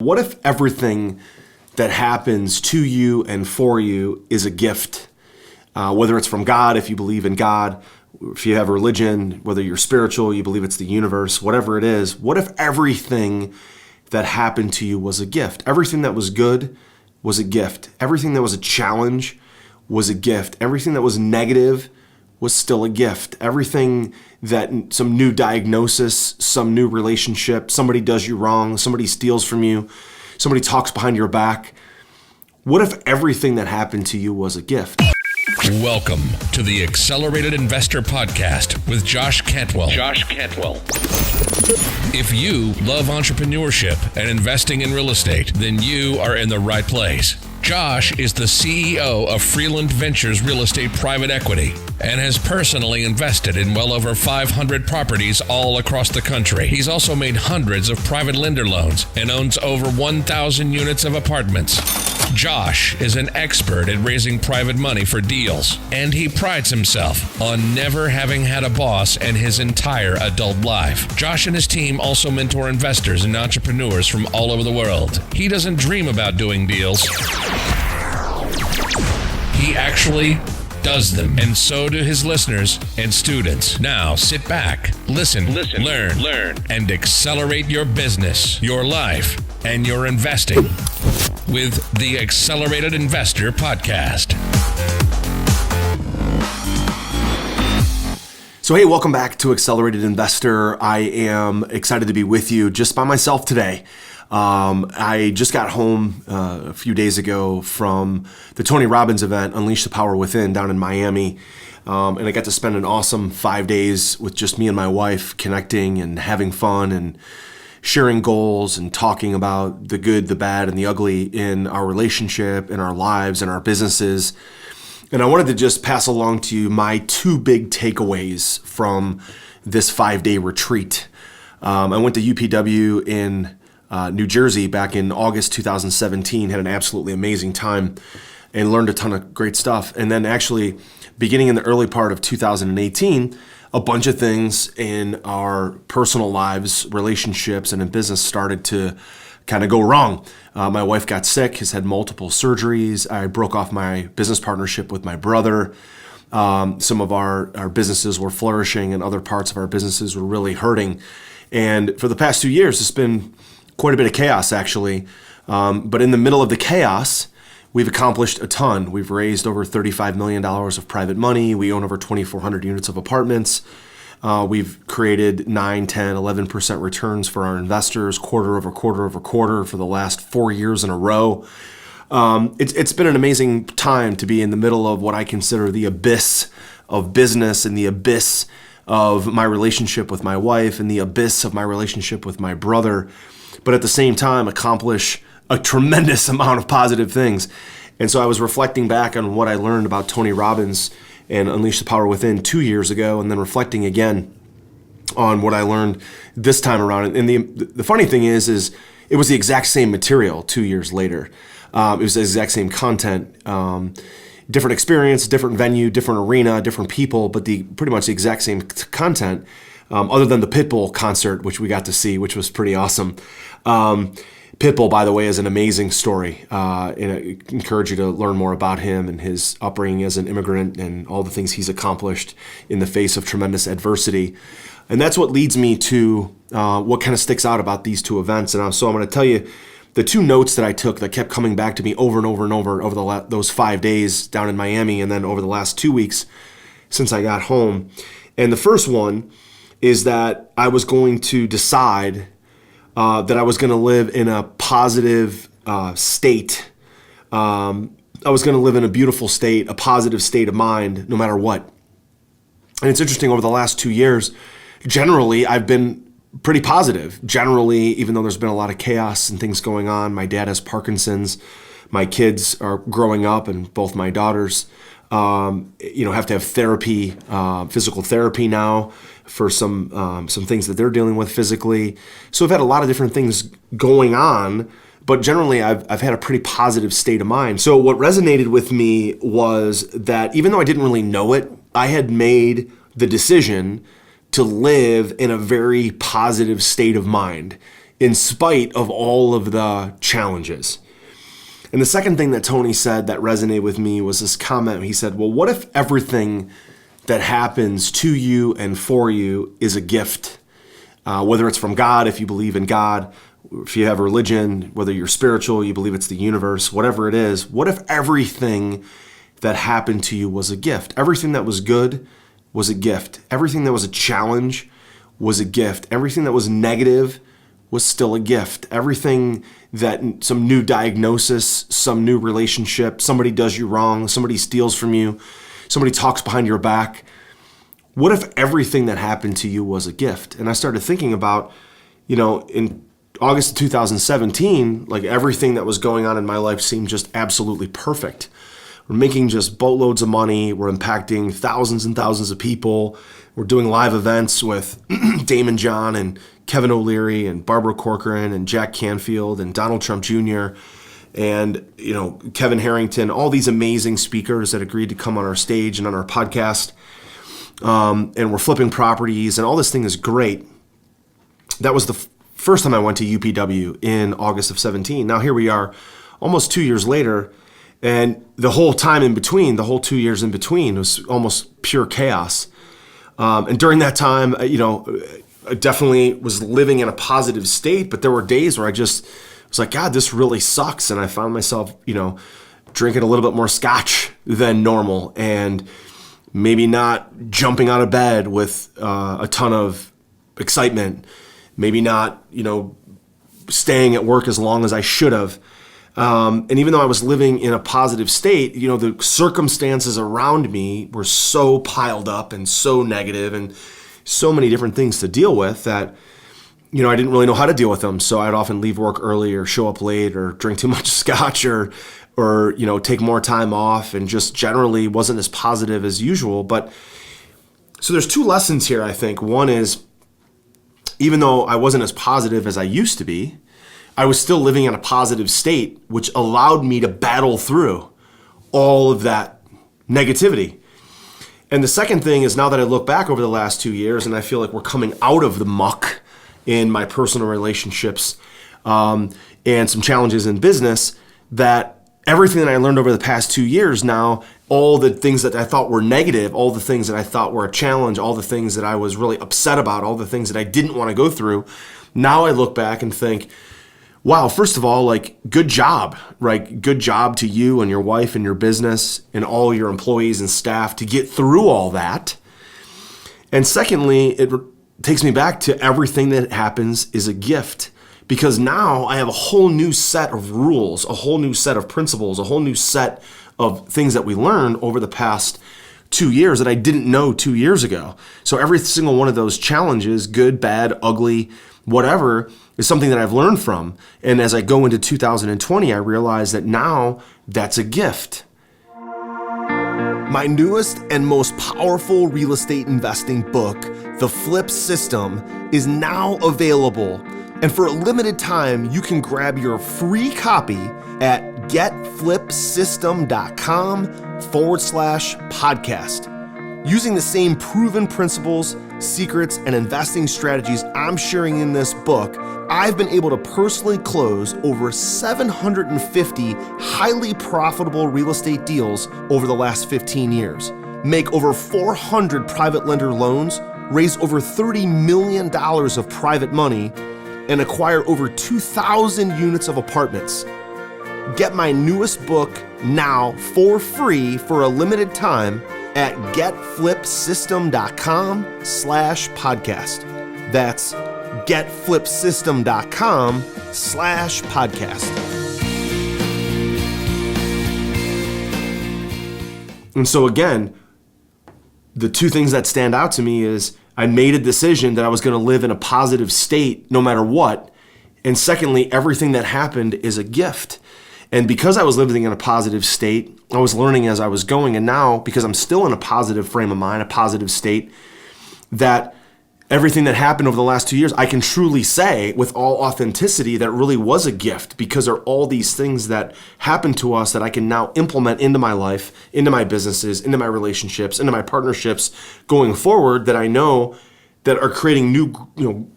What if everything that happens to you and for you is a gift? Whether it's from God, if you believe in God, if you have religion, whether you're spiritual, you believe it's the universe, whatever it is, what if everything that happened to you was a gift? Everything that was good was a gift. Everything that was a challenge was a gift. Everything that was negative was still a gift. Everything that some new diagnosis, some new relationship, somebody does you wrong, somebody steals from you, somebody talks behind your back. What if everything that happened to you was a gift? Welcome to the Accelerated Investor Podcast with Josh Cantwell. If you love entrepreneurship and investing in real estate, then you are in the right place. Josh is the CEO of Freeland Ventures Real Estate Private Equity and has personally invested in well over 500 properties all across the country. He's also made hundreds of private lender loans and owns over 1,000 units of apartments. Josh is an expert at raising private money for deals, and he prides himself on never having had a boss in his entire adult life. Josh and his team also mentor investors and entrepreneurs from all over the world. He doesn't dream about doing deals. He actually does them, and so do his listeners and students. Now sit back, listen, learn, and accelerate your business, your life, and your investing with the Accelerated Investor Podcast. So hey, welcome back to Accelerated Investor. I am excited to be with you just by myself today. I just got home a few days ago from the Tony Robbins event, Unleash the Power Within, down in Miami. And I got to spend an awesome 5 days with just me and my wife, connecting and having fun and sharing goals and talking about the good, the bad, and the ugly in our relationship, in our lives, in our businesses. And I wanted to just pass along to you my two big takeaways from this 5-day retreat. I went to UPW in New Jersey back in August 2017, had an absolutely amazing time and learned a ton of great stuff. And then actually beginning in the early part of 2018, a bunch of things in our personal lives, relationships, and in business started to kind of go wrong. My wife got sick, has had multiple surgeries. I broke off my business partnership with my brother. Some of our businesses were flourishing and other parts of our businesses were really hurting. And for the past 2 years, it's been quite a bit of chaos, actually. But in the middle of the chaos, we've accomplished a ton. We've raised over $35 million of private money. We own over 2,400 units of apartments. We've created 9, 10, 11% returns for our investors, quarter over quarter for the last 4 years in a row. It's been an amazing time to be in the middle of what I consider the abyss of business and the abyss of my relationship with my wife and the abyss of my relationship with my brother, but at the same time accomplish a tremendous amount of positive things. And so I was reflecting back on what I learned about Tony Robbins and Unleash the Power Within 2 years ago, and then reflecting again on what I learned this time around. And the funny thing is it was the exact same material 2 years later. It was the exact same content, different experience, different venue, different arena, different people, but pretty much the exact same content, other than the Pitbull concert, which we got to see, which was pretty awesome. Pitbull, by the way, is an amazing story. And I encourage you to learn more about him and his upbringing as an immigrant and all the things he's accomplished in the face of tremendous adversity. And that's what leads me to what kind of sticks out about these two events. And so I'm going to tell you the two notes that I took that kept coming back to me over and over and over those 5 days down in Miami and then over the last 2 weeks since I got home. And the first one is that I was going to decide that I was going to live in a positive state. I was going to live in a beautiful state, a positive state of mind, no matter what. And it's interesting, over the last 2 years, generally, I've been pretty positive. Generally, even though there's been a lot of chaos and things going on, my dad has Parkinson's, my kids are growing up, and both my daughters have to have therapy, physical therapy now for some things that they're dealing with physically. So I've had a lot of different things going on, but generally I've had a pretty positive state of mind. So what resonated with me was that even though I didn't really know it, I had made the decision to live in a very positive state of mind in spite of all of the challenges. And the second thing that Tony said that resonated with me was this comment. He said, well, what if everything that happens to you and for you is a gift? Whether it's from God, if you believe in God, if you have religion, whether you're spiritual, you believe it's the universe, whatever it is, what if everything that happened to you was a gift? Everything that was good was a gift. Everything that was a challenge was a gift. Everything that was negative was still a gift. Everything that some new diagnosis, some new relationship, somebody does you wrong, somebody steals from you, somebody talks behind your back. What if everything that happened to you was a gift? And I started thinking about, in August of 2017, like everything that was going on in my life seemed just absolutely perfect. We're making just boatloads of money. We're impacting thousands and thousands of people. We're doing live events with Damon John and Kevin O'Leary and Barbara Corcoran and Jack Canfield and Donald Trump Jr. and Kevin Harrington, all these amazing speakers that agreed to come on our stage and on our podcast. And we're flipping properties, and all this thing is great. That was the first time I went to UPW in August of 17. Now here we are almost 2 years later, and the whole time in between, the whole 2 years in between was almost pure chaos. And during that time, I definitely was living in a positive state, but there were days where I just was like, God, this really sucks. And I found myself, drinking a little bit more scotch than normal and maybe not jumping out of bed with a ton of excitement, maybe not, staying at work as long as I should have. And even though I was living in a positive state, the circumstances around me were so piled up and so negative and so many different things to deal with that, I didn't really know how to deal with them. So I'd often leave work early or show up late or drink too much scotch or take more time off and just generally wasn't as positive as usual. But so there's two lessons here, I think. One is, even though I wasn't as positive as I used to be, I was still living in a positive state, which allowed me to battle through all of that negativity. And the second thing is, now that I look back over the last 2 years and I feel like we're coming out of the muck in my personal relationships and some challenges in business, that everything that I learned over the past 2 years now, all the things that I thought were negative, all the things that I thought were a challenge, all the things that I was really upset about, all the things that I didn't want to go through, now I look back and think, wow, first of all, good job, right? Good job to you and your wife and your business and all your employees and staff to get through all that. And secondly, it takes me back to everything that happens is a gift, because now I have a whole new set of rules, a whole new set of principles, a whole new set of things that we learned over the past 2 years that I didn't know 2 years ago. So every single one of those challenges, good, bad, ugly, whatever, is something that I've learned from. And as I go into 2020, I realize that now that's a gift. My newest and most powerful real estate investing book, The Flip System, is now available. And for a limited time, you can grab your free copy at getflipsystem.com/podcast. Using the same proven principles, secrets, and investing strategies I'm sharing in this book, I've been able to personally close over 750 highly profitable real estate deals over the last 15 years, make over 400 private lender loans, raise over $30 million of private money, and acquire over 2,000 units of apartments. Get my newest book now for free for a limited time at getflipsystem.com/podcast. That's getflipsystem.com/podcast. And so again, the two things that stand out to me is I made a decision that I was going to live in a positive state no matter what. And secondly, everything that happened is a gift. And because I was living in a positive state, I was learning as I was going. And now, because I'm still in a positive frame of mind, a positive state, that everything that happened over the last 2 years, I can truly say with all authenticity that it really was a gift, because there are all these things that happened to us that I can now implement into my life, into my businesses, into my relationships, into my partnerships going forward, that I know that are creating new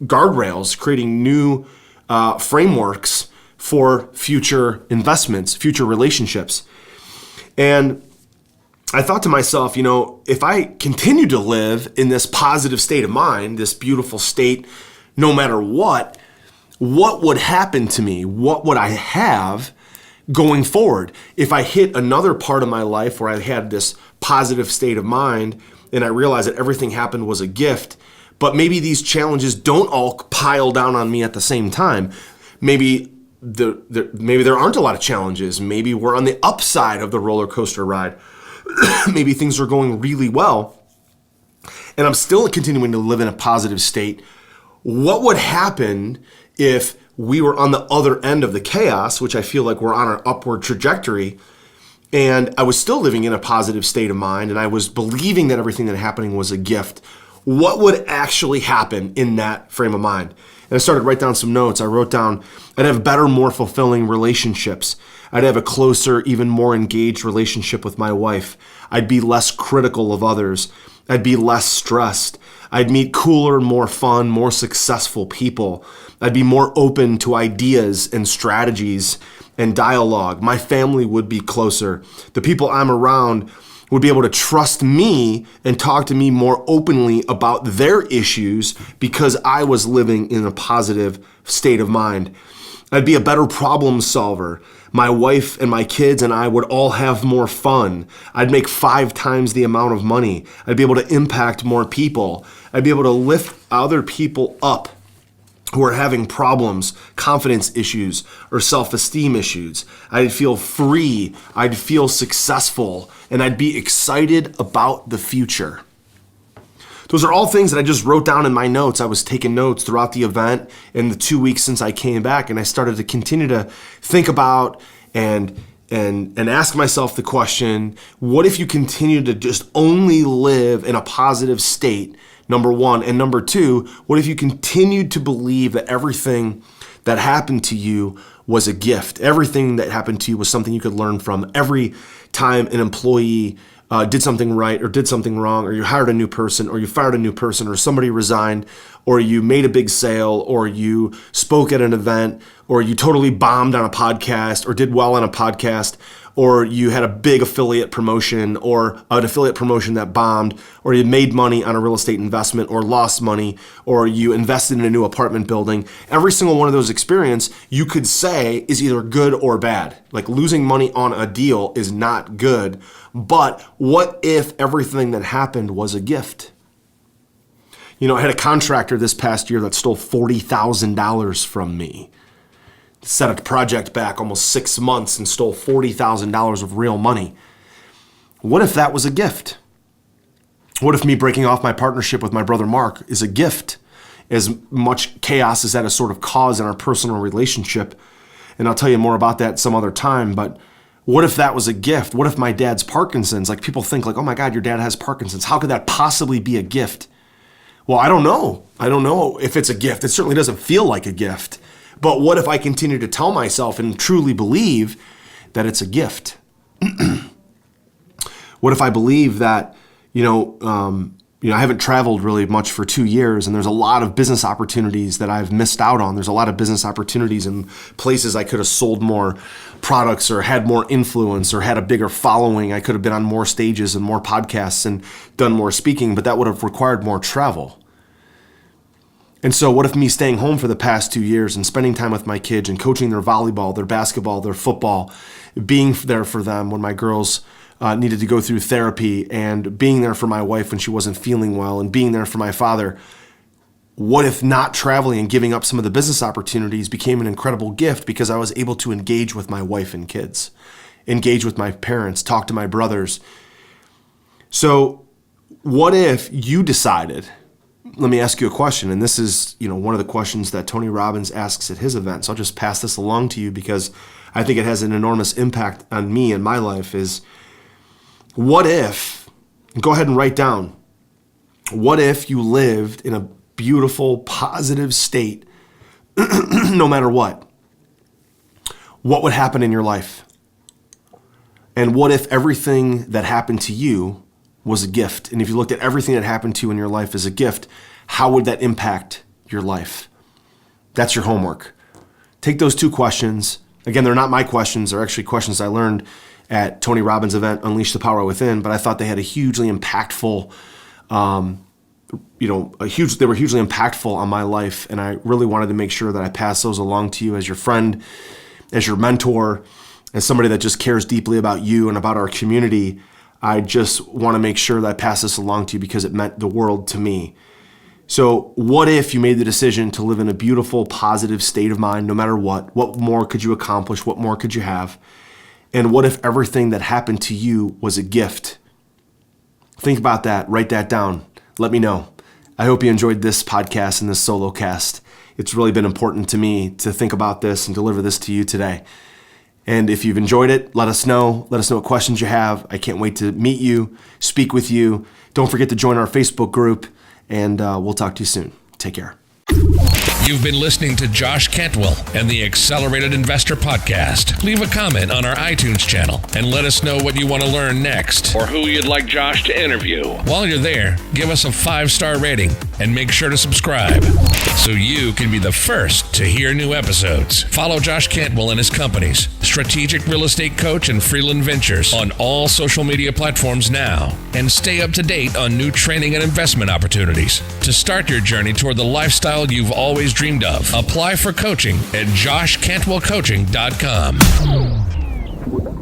guardrails, creating new frameworks for future investments, future relationships. And I thought to myself, if I continue to live in this positive state of mind, this beautiful state, no matter what would happen to me? What would I have going forward if I hit another part of my life where I had this positive state of mind and I realized that everything happened was a gift, but maybe these challenges don't all pile down on me at the same time. Maybe there aren't a lot of challenges. Maybe we're on the upside of the roller coaster ride. Maybe things are going really well and I'm still continuing to live in a positive state. What would happen if we were on the other end of the chaos, which I feel like we're on our upward trajectory, and I was still living in a positive state of mind and I was believing that everything that happening was a gift? What would actually happen in that frame of mind? And I started to write down some notes. I wrote down, I'd have better, more fulfilling relationships. I'd have a closer, even more engaged relationship with my wife. I'd be less critical of others. I'd be less stressed. I'd meet cooler, more fun, more successful people. I'd be more open to ideas and strategies and dialogue. My family would be closer. The people I'm around would be able to trust me and talk to me more openly about their issues because I was living in a positive state of mind. I'd be a better problem solver. My wife and my kids and I would all have more fun. I'd make 5 times the amount of money. I'd be able to impact more people. I'd be able to lift other people up who are having problems, confidence issues, or self-esteem issues. I'd feel free, I'd feel successful, and I'd be excited about the future. Those are all things that I just wrote down in my notes. I was taking notes throughout the event in the 2 weeks since I came back, and I started to continue to think about and ask myself the question, what if you continue to just only live in a positive state, number one? And number two, what if you continued to believe that everything that happened to you was a gift? Everything that happened to you was something you could learn from. Every time an employee did something right or did something wrong, or you hired a new person, or you fired a new person, or somebody resigned, or you made a big sale, or you spoke at an event, or you totally bombed on a podcast or did well on a podcast, or you had a big affiliate promotion or an affiliate promotion that bombed, or you made money on a real estate investment or lost money, or you invested in a new apartment building. Every single one of those experiences you could say is either good or bad. Like losing money on a deal is not good, but what if everything that happened was a gift? I had a contractor this past year that stole $40,000 from me. Set a project back almost 6 months and stole $40,000 of real money. What if that was a gift? What if me breaking off my partnership with my brother Mark is a gift? As much chaos as that has sort of caused in our personal relationship. And I'll tell you more about that some other time, but what if that was a gift? What if my dad's Parkinson's? Like people think like, oh my God, your dad has Parkinson's. How could that possibly be a gift? Well, I don't know. I don't know if it's a gift. It certainly doesn't feel like a gift. But what if I continue to tell myself and truly believe that it's a gift? What if I believe that, I haven't traveled really much for 2 years, and there's a lot of business opportunities that I've missed out on. There's a lot of business opportunities in places I could have sold more products or had more influence or had a bigger following. I could have been on more stages and more podcasts and done more speaking, but that would have required more travel. And so what if me staying home for the past 2 years and spending time with my kids and coaching their volleyball, their basketball, their football, being there for them when my girls needed to go through therapy, and being there for my wife when she wasn't feeling well, and being there for my father. What if not traveling and giving up some of the business opportunities became an incredible gift because I was able to engage with my wife and kids, engage with my parents, talk to my brothers? So what if you decided, let me ask you a question, and this is, one of the questions that Tony Robbins asks at his events. I'll just pass this along to you because I think it has an enormous impact on me and my life, is what if, go ahead and write down, what if you lived in a beautiful, positive state no matter what? What would happen in your life? And what if everything that happened to you was a gift? And if you looked at everything that happened to you in your life as a gift, how would that impact your life? That's your homework. take those 2 questions. Again, they're not my questions. They're actually questions I learned at Tony Robbins' event, Unleash the Power Within, but I thought they had a hugely impactful, they were hugely impactful on my life, and I really wanted to make sure that I pass those along to you as your friend, as your mentor, as somebody that just cares deeply about you and about our community. I just want to make sure that I pass this along to you because it meant the world to me. So what if you made the decision to live in a beautiful, positive state of mind no matter what? What more could you accomplish? What more could you have? And what if everything that happened to you was a gift? Think about that. Write that down. Let me know. I hope you enjoyed this podcast and this solo cast. It's really been important to me to think about this and deliver this to you today. And if you've enjoyed it, let us know. Let us know what questions you have. I can't wait to meet you, speak with you. Don't forget to join our Facebook group, and we'll talk to you soon. Take care. You've been listening to Josh Cantwell and the Accelerated Investor Podcast. Leave a comment on our iTunes channel and let us know what you want to learn next or who you'd like Josh to interview. While you're there, give us a 5-star rating and make sure to subscribe so you can be the first to hear new episodes. Follow Josh Cantwell and his companies, Strategic Real Estate Coach and Freeland Ventures, on all social media platforms now, and stay up to date on new training and investment opportunities to start your journey toward the lifestyle you've always dreamed of. Apply for coaching at joshcantwellcoaching.com.